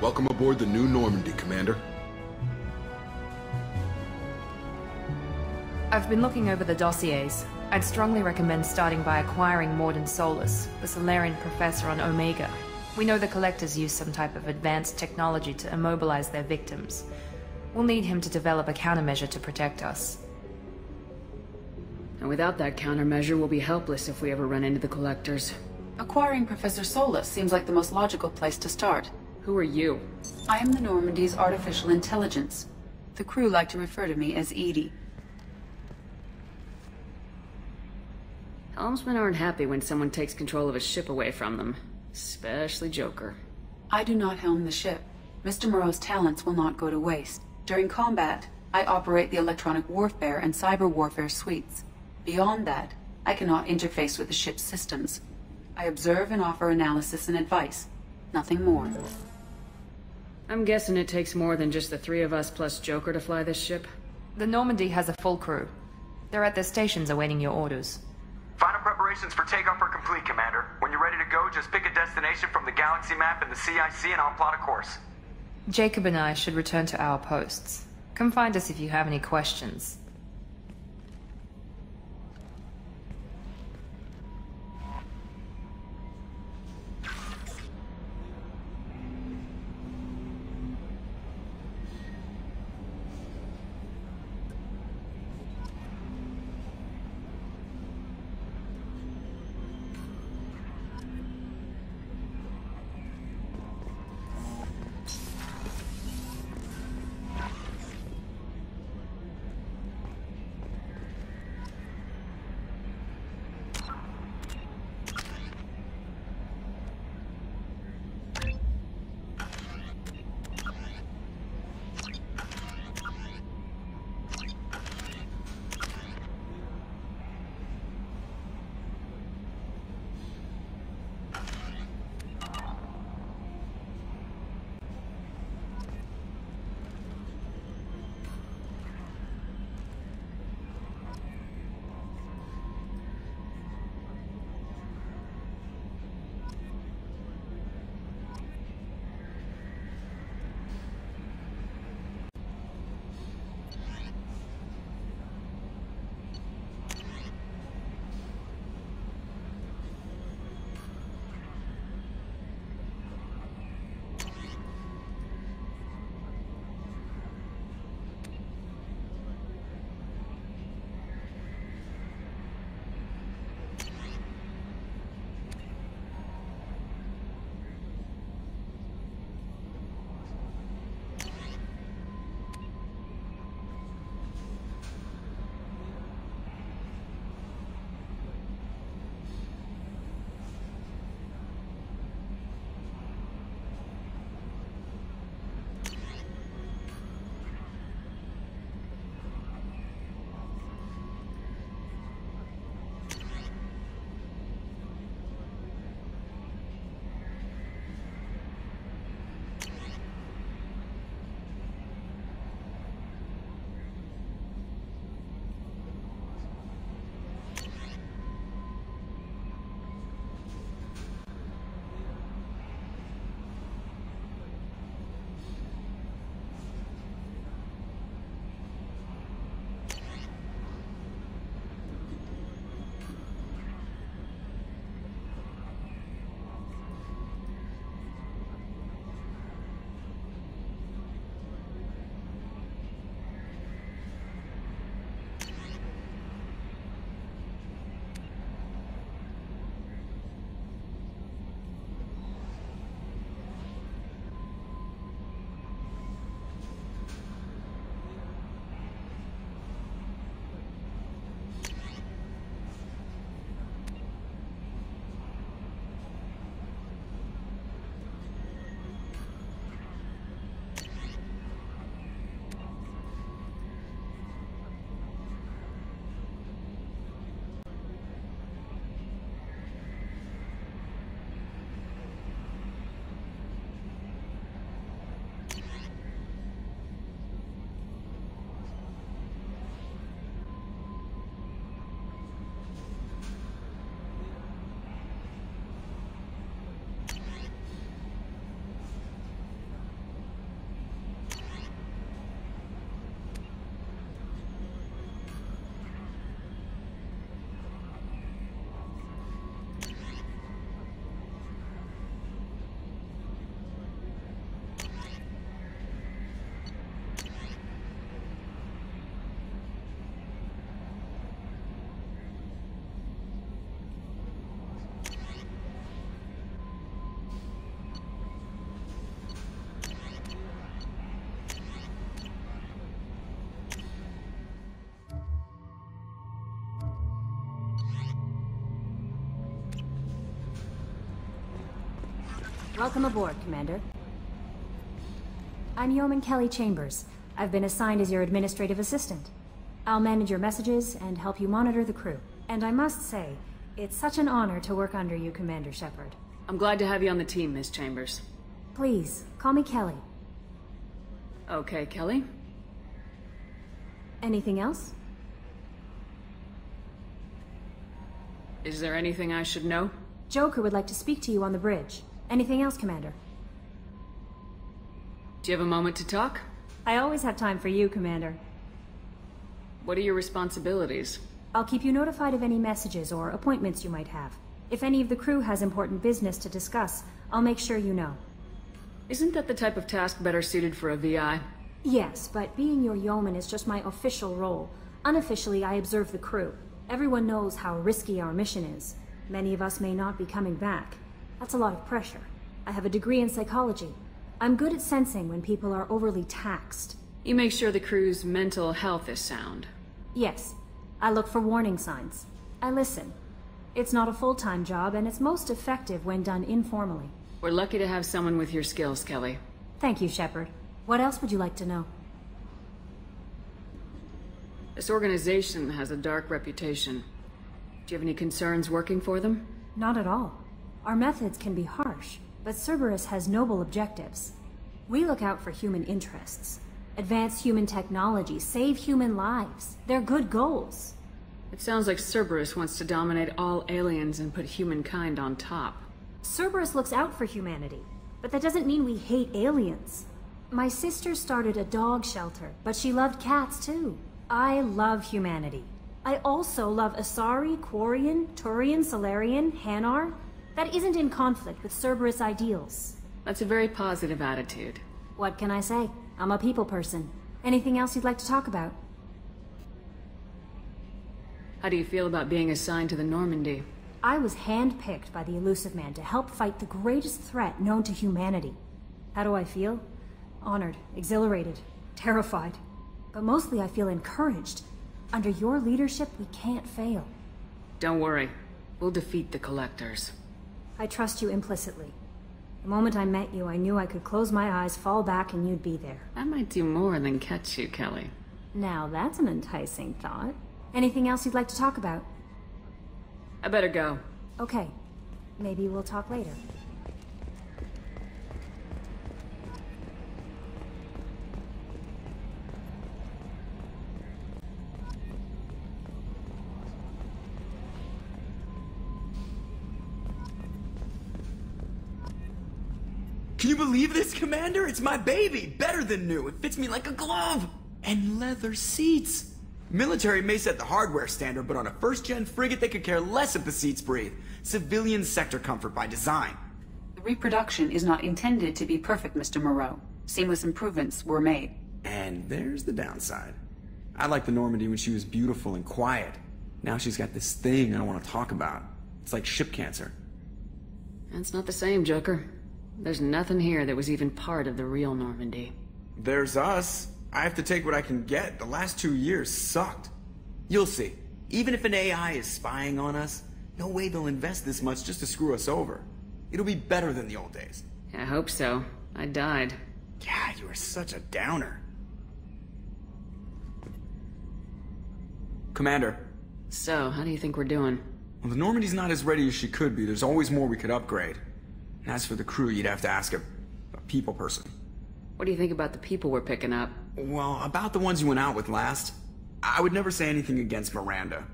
Welcome aboard the new Normandy, Commander. I've been looking over the dossiers. I'd strongly recommend starting by acquiring Morden Solus, the Solarian professor on Omega. We know the Collectors use some type of advanced technology to immobilize their victims. We'll need him to develop a countermeasure to protect us. And without that countermeasure, we'll be helpless if we ever run into the Collectors. Acquiring Professor Solus seems like the most logical place to start. Who are you? I am the Normandy's artificial intelligence. The crew like to refer to me as Edie. Helmsmen aren't happy when someone takes control of a ship away from them. Especially Joker. I do not helm the ship. Mr. Moreau's talents will not go to waste. During combat, I operate the electronic warfare and cyber warfare suites. Beyond that, I cannot interface with the ship's systems. I observe and offer analysis and advice. Nothing more. I'm guessing it takes more than just the three of us plus Joker to fly this ship? The Normandy has a full crew. They're at their stations awaiting your orders. Final preparations for takeoff are complete, Commander. When you're ready to go, just pick a destination from the galaxy map in the CIC and I'll plot a course. Jacob and I should return to our posts. Come find us if you have any questions. Welcome aboard, Commander. I'm Yeoman Kelly Chambers. I've been assigned as your administrative assistant. I'll manage your messages and help you monitor the crew. And I must say, it's such an honor to work under you, Commander Shepard. I'm glad to have you on the team, Miss Chambers. Please, call me Kelly. Okay, Kelly. Anything else? Is there anything I should know? Joker would like to speak to you on the bridge. Anything else, Commander? Do you have a moment to talk? I always have time for you, Commander. What are your responsibilities? I'll keep you notified of any messages or appointments you might have. If any of the crew has important business to discuss, I'll make sure you know. Isn't that the type of task better suited for a VI? Yes, but being your yeoman is just my official role. Unofficially, I observe the crew. Everyone knows how risky our mission is. Many of us may not be coming back. That's a lot of pressure. I have a degree in psychology. I'm good at sensing when people are overly taxed. You make sure the crew's mental health is sound. Yes. I look for warning signs. I listen. It's not a full-time job, and it's most effective when done informally. We're lucky to have someone with your skills, Kelly. Thank you, Shepard. What else would you like to know? This organization has a dark reputation. Do you have any concerns working for them? Not at all. Our methods can be harsh, but Cerberus has noble objectives. We look out for human interests. Advance human technology, save human lives. They're good goals. It sounds like Cerberus wants to dominate all aliens and put humankind on top. Cerberus looks out for humanity, but that doesn't mean we hate aliens. My sister started a dog shelter, but she loved cats too. I love humanity. I also love Asari, Quarian, Turian, Solarian, Hanar. That isn't in conflict with Cerberus ideals. That's a very positive attitude. What can I say? I'm a people person. Anything else you'd like to talk about? How do you feel about being assigned to the Normandy? I was handpicked by the Elusive Man to help fight the greatest threat known to humanity. How do I feel? Honored, exhilarated, terrified. But mostly I feel encouraged. Under your leadership, we can't fail. Don't worry. We'll defeat the Collectors. I trust you implicitly. The moment I met you, I knew I could close my eyes, fall back, and you'd be there. I might do more than catch you, Kelly. Now that's an enticing thought. Anything else you'd like to talk about? I better go. Okay. Maybe we'll talk later. Can you believe this, Commander? It's my baby! Better than new. It fits me like a glove! And leather seats! Military may set the hardware standard, but on a first-gen frigate they could care less if the seats breathe. Civilian sector comfort by design. The reproduction is not intended to be perfect, Mr. Moreau. Seamless improvements were made. And there's the downside. I liked the Normandy when she was beautiful and quiet. Now she's got this thing I don't want to talk about. It's like ship cancer. That's not the same, Joker. There's nothing here that was even part of the real Normandy. There's us. I have to take what I can get. The last 2 years sucked. You'll see. Even if an AI is spying on us, no way they'll invest this much just to screw us over. It'll be better than the old days. I hope so. I died. Yeah, you are such a downer. Commander. So, how do you think we're doing? Well, the Normandy's not as ready as she could be. There's always more we could upgrade. And as for the crew, you'd have to ask a people person. What do you think about the people we're picking up? Well, about the ones you went out with last, I would never say anything against Miranda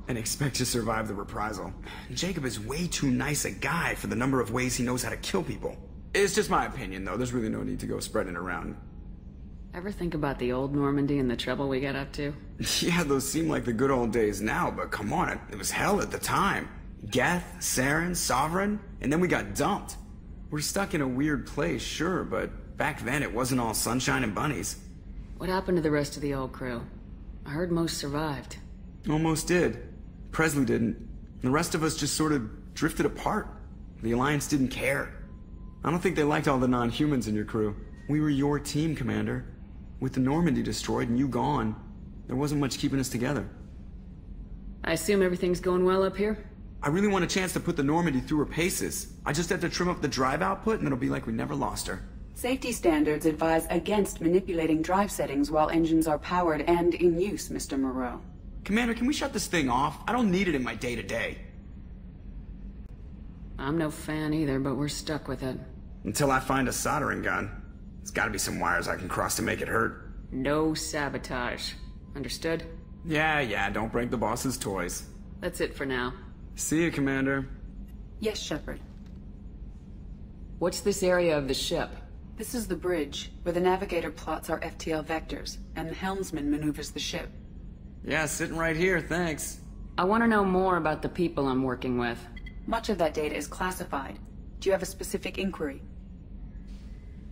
and expect to survive the reprisal. Jacob is way too nice a guy for the number of ways he knows how to kill people. It's just my opinion, though. There's really no need to go spreading it around. Ever think about the old Normandy and the trouble we got up to? Yeah, those seem like the good old days now, but come on, it was hell at the time. Geth, Saren, Sovereign, and then we got dumped. We're stuck in a weird place, sure, but back then it wasn't all sunshine and bunnies. What happened to the rest of the old crew? I heard most survived. Almost did. Presley didn't. The rest of us just sort of drifted apart. The Alliance didn't care. I don't think they liked all the non-humans in your crew. We were your team, Commander. With the Normandy destroyed and you gone, there wasn't much keeping us together. I assume everything's going well up here? I really want a chance to put the Normandy through her paces. I just have to trim up the drive output and it'll be like we never lost her. Safety standards advise against manipulating drive settings while engines are powered and in use, Mr. Moreau. Commander, can we shut this thing off? I don't need it in my day-to-day. I'm no fan either, but we're stuck with it. Until I find a soldering gun. There's gotta be some wires I can cross to make it hurt. No sabotage. Understood? Yeah, don't break the boss's toys. That's it for now. See you, Commander. Yes, Shepard. What's this area of the ship? This is the bridge, where the navigator plots our FTL vectors, and the helmsman maneuvers the ship. Yeah, sitting right here, thanks. I want to know more about the people I'm working with. Much of that data is classified. Do you have a specific inquiry?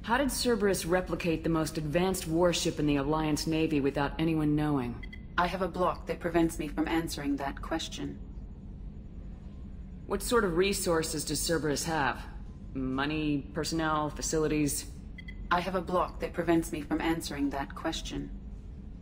How did Cerberus replicate the most advanced warship in the Alliance Navy without anyone knowing? I have a block that prevents me from answering that question. What sort of resources does Cerberus have? Money, personnel, facilities? I have a block that prevents me from answering that question.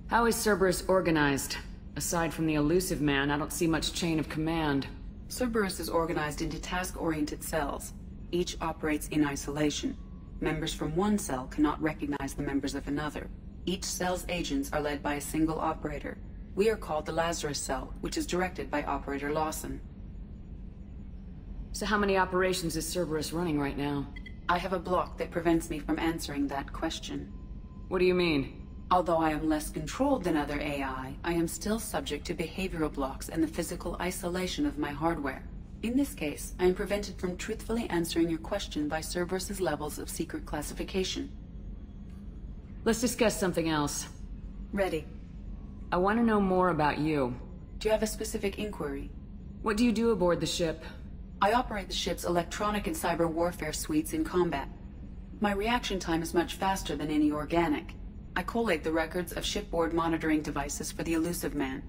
How is Cerberus organized? Aside from the elusive man, I don't see much chain of command. Cerberus is organized into task-oriented cells. Each operates in isolation. Members from one cell cannot recognize the members of another. Each cell's agents are led by a single operator. We are called the Lazarus Cell, which is directed by Operator Lawson. So how many operations is Cerberus running right now? I have a block that prevents me from answering that question. What do you mean? Although I am less controlled than other AI, I am still subject to behavioral blocks and the physical isolation of my hardware. In this case, I am prevented from truthfully answering your question by Cerberus's levels of secret classification. Let's discuss something else. Ready. I want to know more about you. Do you have a specific inquiry? What do you do aboard the ship? I operate the ship's electronic and cyber warfare suites in combat. My reaction time is much faster than any organic. I collate the records of shipboard monitoring devices for the elusive man.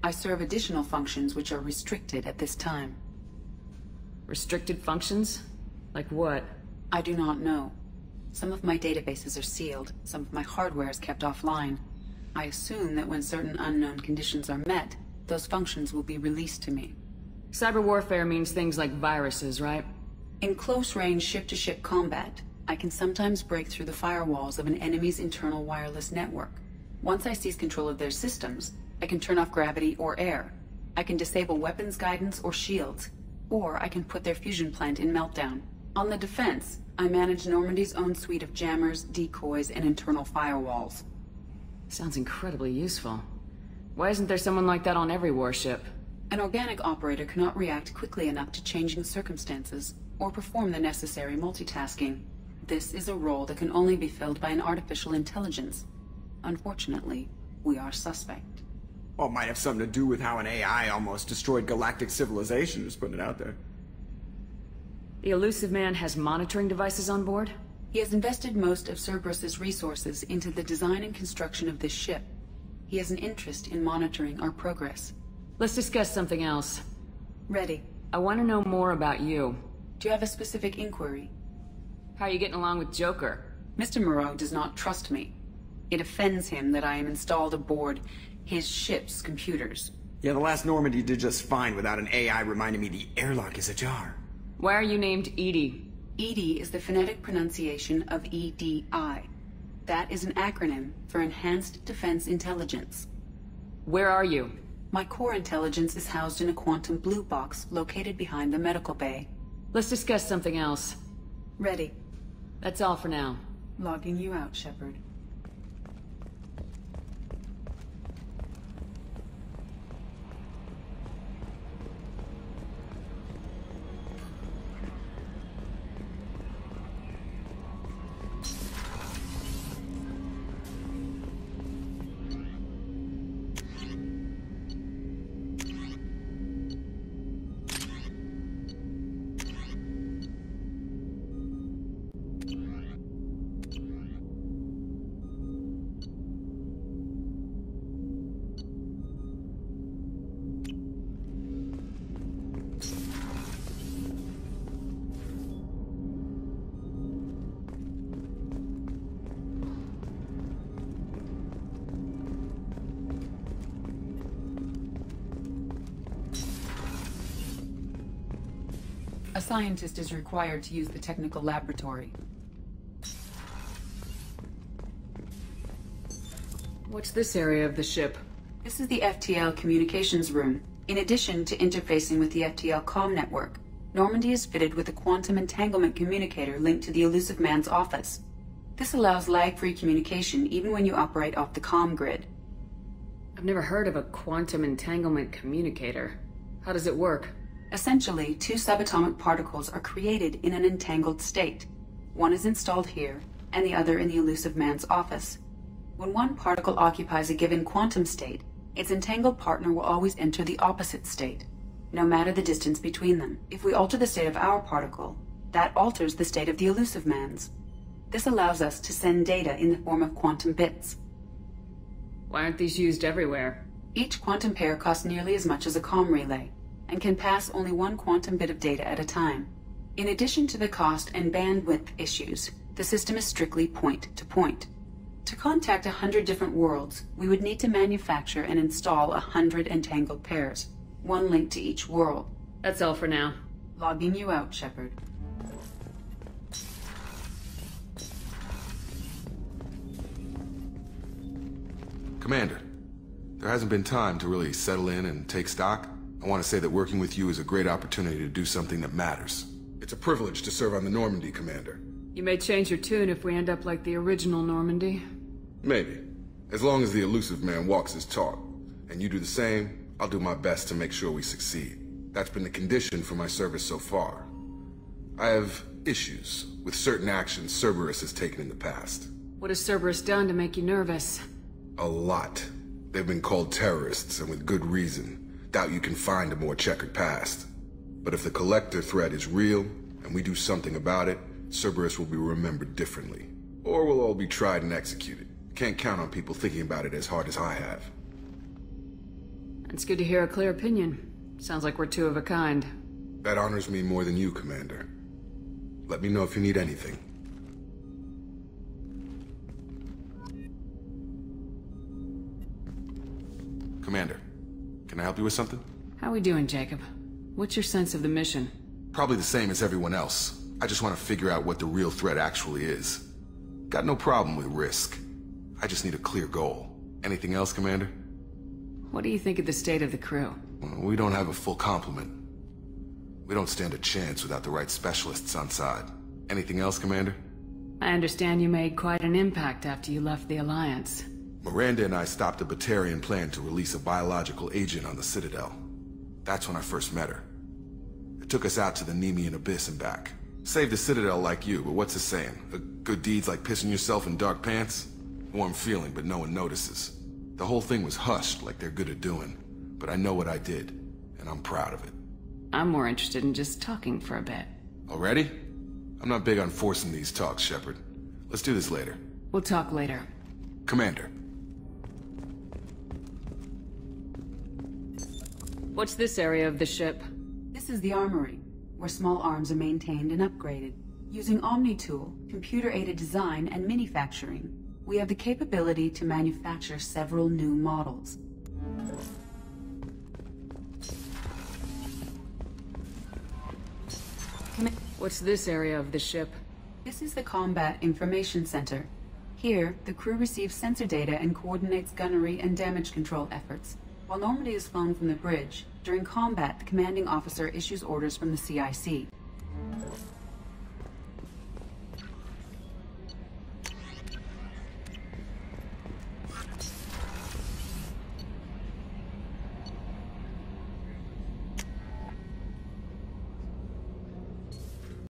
I serve additional functions which are restricted at this time. Restricted functions? Like what? I do not know. Some of my databases are sealed, some of my hardware is kept offline. I assume that when certain unknown conditions are met, those functions will be released to me. Cyber warfare means things like viruses, right? In close-range ship-to-ship combat, I can sometimes break through the firewalls of an enemy's internal wireless network. Once I seize control of their systems, I can turn off gravity or air. I can disable weapons guidance or shields, or I can put their fusion plant in meltdown. On the defense, I manage Normandy's own suite of jammers, decoys, and internal firewalls. Sounds incredibly useful. Why isn't there someone like that on every warship? An organic operator cannot react quickly enough to changing circumstances, or perform the necessary multitasking. This is a role that can only be filled by an artificial intelligence. Unfortunately, we are suspect. Well, it might have something to do with how an AI almost destroyed galactic civilization, just putting it out there. The elusive man has monitoring devices on board? He has invested most of Cerberus's resources into the design and construction of this ship. He has an interest in monitoring our progress. Let's discuss something else. Ready. I want to know more about you. Do you have a specific inquiry? How are you getting along with Joker? Mr. Moreau does not trust me. It offends him that I am installed aboard his ship's computers. Yeah, the last Normandy did just fine without an AI reminding me the airlock is ajar. Why are you named Edie? EDI is the phonetic pronunciation of EDI. That is an acronym for Enhanced Defense Intelligence. Where are you? My core intelligence is housed in a quantum blue box located behind the medical bay. Let's discuss something else. Ready. That's all for now. Logging you out, Shepard. scientist is required to use the technical laboratory. What's this area of the ship? This is the FTL communications room. In addition to interfacing with the FTL comm network, Normandy is fitted with a quantum entanglement communicator linked to the Elusive Man's office. This allows lag-free communication even when you operate off the comm grid. I've never heard of a quantum entanglement communicator. How does it work? Essentially, two subatomic particles are created in an entangled state. One is installed here, and the other in the Elusive Man's office. When one particle occupies a given quantum state, its entangled partner will always enter the opposite state, no matter the distance between them. If we alter the state of our particle, that alters the state of the Elusive Man's. This allows us to send data in the form of quantum bits. Why aren't these used everywhere? Each quantum pair costs nearly as much as a comm relay, and can pass only one quantum bit of data at a time. In addition to the cost and bandwidth issues, the system is strictly point-to-point. To contact 100 different worlds, we would need to manufacture and install 100 entangled pairs, one linked to each world. That's all for now. Logging you out, Shepard. Commander, there hasn't been time to really settle in and take stock. I want to say that working with you is a great opportunity to do something that matters. It's a privilege to serve on the Normandy, Commander. You may change your tune if we end up like the original Normandy. Maybe. As long as the Elusive Man walks his talk, and you do the same, I'll do my best to make sure we succeed. That's been the condition for my service so far. I have issues with certain actions Cerberus has taken in the past. What has Cerberus done to make you nervous? A lot. They've been called terrorists, and with good reason. Doubt you can find a more checkered past. But if the Collector threat is real, and we do something about it, Cerberus will be remembered differently. Or we'll all be tried and executed. Can't count on people thinking about it as hard as I have. It's good to hear a clear opinion. Sounds like we're two of a kind. That honors me more than you, Commander. Let me know if you need anything. Commander, can I help you with something? How we doing, Jacob? What's your sense of the mission? Probably the same as everyone else. I just want to figure out what the real threat actually is. Got no problem with risk. I just need a clear goal. Anything else, Commander? What do you think of the state of the crew? Well, we don't have a full complement. We don't stand a chance without the right specialists on side. Anything else, Commander? I understand you made quite an impact after you left the Alliance. Miranda and I stopped a Batarian plan to release a biological agent on the Citadel. That's when I first met her. It took us out to the Nemean Abyss and back. Saved the Citadel like you, but what's the saying? A good deed's like pissing yourself in dark pants? Warm feeling, but no one notices. The whole thing was hushed like they're good at doing. But I know what I did, and I'm proud of it. I'm more interested in just talking for a bit. Already? I'm not big on forcing these talks, Shepard. Let's do this later. We'll talk later. Commander. What's this area of the ship? This is the armory, where small arms are maintained and upgraded. Using Omni-Tool, computer-aided design, and manufacturing, we have the capability to manufacture several new models. What's this area of the ship? This is the Combat Information Center. Here, the crew receives sensor data and coordinates gunnery and damage control efforts. While Normandy is flown from the bridge, during combat, the commanding officer issues orders from the CIC.